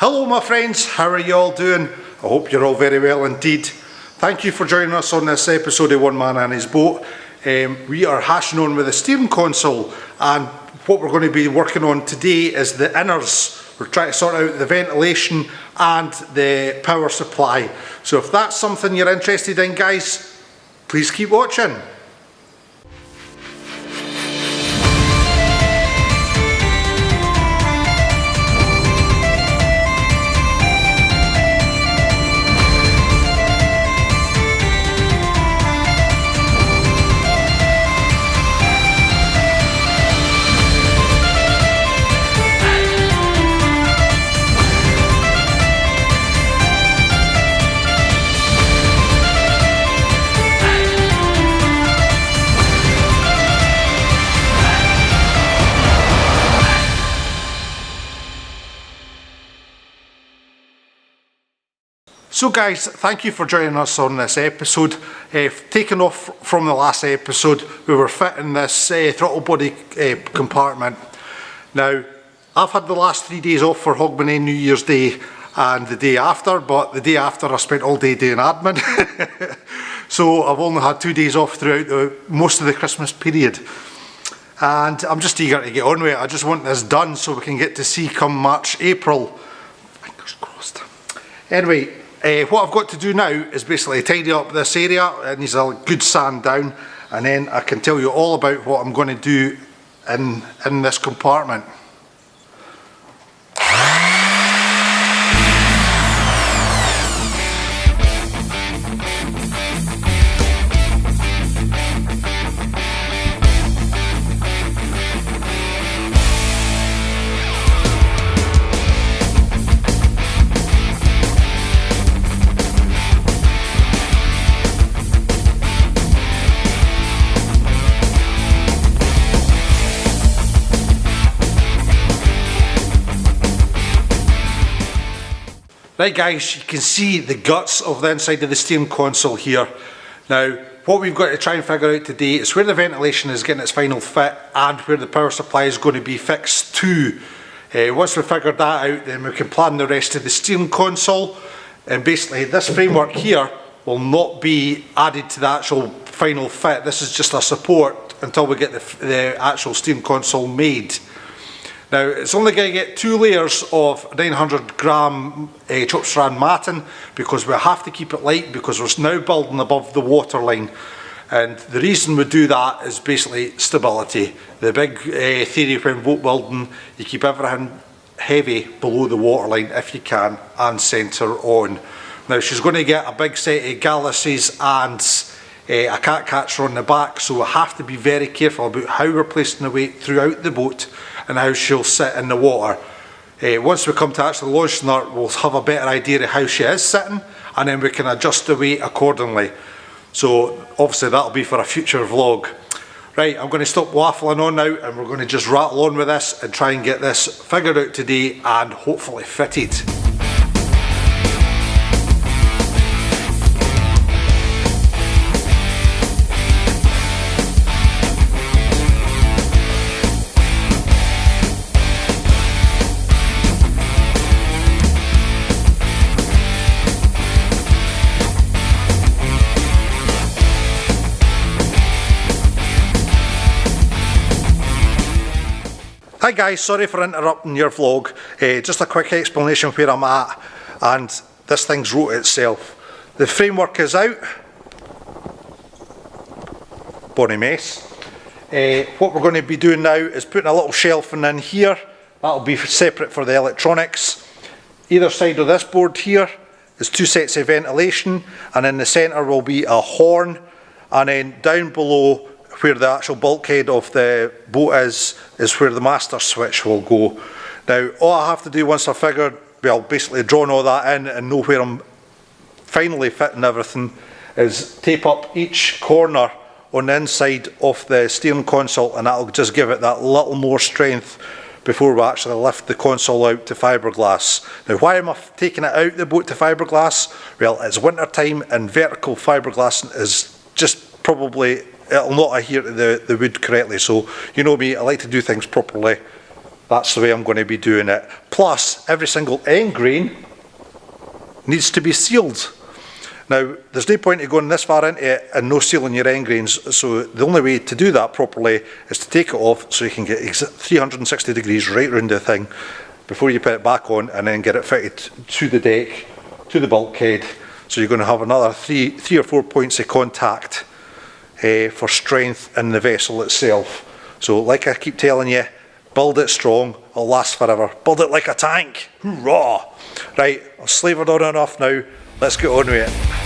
Hello my friends, how are you all doing? I hope you're all very well indeed. Thank you for joining us on this episode of One Man and His Boat. We are hashing on with the steering console, and what we're going to be working on today is the inners. We're trying to sort out the ventilation and the power supply. So if that's something you're interested in, guys, please keep watching. So guys, thank you for joining us on this episode. Taking off from the last episode, we were fitting this throttle body compartment. Now, I've had the last 3 days off for Hogmanay New Year's Day and the day after, but the day after I spent all day doing admin. So I've only had 2 days off throughout most of the Christmas period. And I'm just eager to get on with it. I just want this done so we can get to sea come March, April. Fingers crossed. Anyway, what I've got to do now is basically tidy up this area. It needs a good sand down, and then I can tell you all about what I'm going to do in this compartment. Right guys, you can see the guts of the inside of the steering console here. Now, what we've got to try and figure out today is where the ventilation is getting its final fit and where the power supply is going to be fixed to. Once we've figured that out, then we can plan the rest of the steering console. And basically this framework here will not be added to the actual final fit. This is just a support until we get the actual steering console made. Now, it's only going to get 2 layers of 900 gram chopped strand matting because we have to keep it light because we're now building above the waterline. And the reason we do that is basically stability. The big theory when boat building, you keep everything heavy below the waterline if you can and centre on. Now, she's going to get a big set of galluses and a cat catcher on the back, so we have to be very careful about how we're placing the weight throughout the boat and how she'll sit in the water. Once we come to actually launching her, we'll have a better idea of how she is sitting, and then we can adjust the weight accordingly. So obviously that'll be for a future vlog. Right, I'm going to stop waffling on now, and we're going to just rattle on with this and try and get this figured out today and hopefully fitted. Hi guys, sorry for interrupting your vlog. Just a quick explanation where I'm at, and this thing's wrote itself. The framework is out. Bonny mess. What we're going to be doing now is putting a little shelving in here. That'll be separate for the electronics. Either side of this board here is 2 sets of ventilation, and in the centre will be a horn, and then down below where the actual bulkhead of the boat is where the master switch will go. Now, all I have to do once I've figured, well, basically drawn all that in and know where I'm finally fitting everything, is tape up each corner on the inside of the steering console, and that'll just give it that little more strength before we actually lift the console out to fiberglass. Now, why am I taking it out the boat to fiberglass? Well, it's winter time and vertical fiberglass is just probably, it'll not adhere to the wood correctly. So, you know me, I like to do things properly. that's the way I'm going to be doing it. Plus, every single end grain needs to be sealed. Now, there's no point in going this far into it and no sealing your end grains, so the only way to do that properly is to take it off so you can get 360 degrees right round the thing before you put it back on, and then get it fitted to the deck, to the bulkhead. So you're going to have another three or four points of contact for strength in the vessel itself. So like I keep telling you, build it strong, it'll last forever. Build it like a tank, hoorah! Right, I've slavoured on enough now, let's get on with it.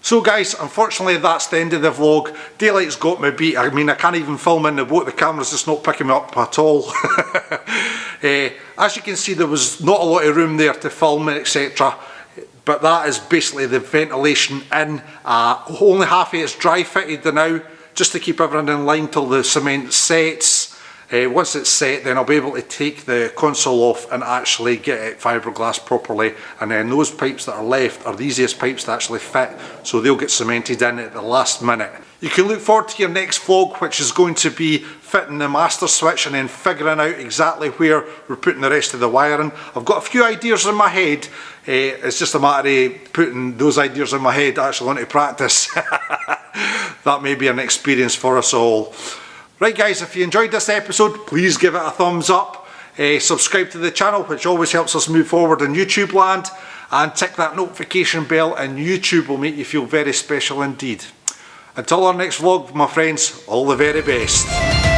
So guys, unfortunately that's the end of the vlog. Daylight's got me beat. I mean, I can't even film in the boat. The camera's just not picking me up at all. As you can see, there was not a lot of room there to film, etc. but that is basically the ventilation in. Only half of it's dry fitted now, just to keep everything in line till the cement sets. Once it's set, then I'll be able to take the console off and actually get it fiberglass properly, and then those pipes that are left are the easiest pipes to actually fit, so they'll get cemented in at the last minute. You can look forward to your next vlog, which is going to be fitting the master switch and then figuring out exactly where we're putting the rest of the wiring. I've got a few ideas in my head, it's just a matter of putting those ideas in my head actually into practice. That may be an experience for us all. Right guys, if you enjoyed this episode, please give it a thumbs up, subscribe to the channel, which always helps us move forward in YouTube land, and tick that notification bell and YouTube will make you feel very special indeed. Until our next vlog, my friends, all the very best.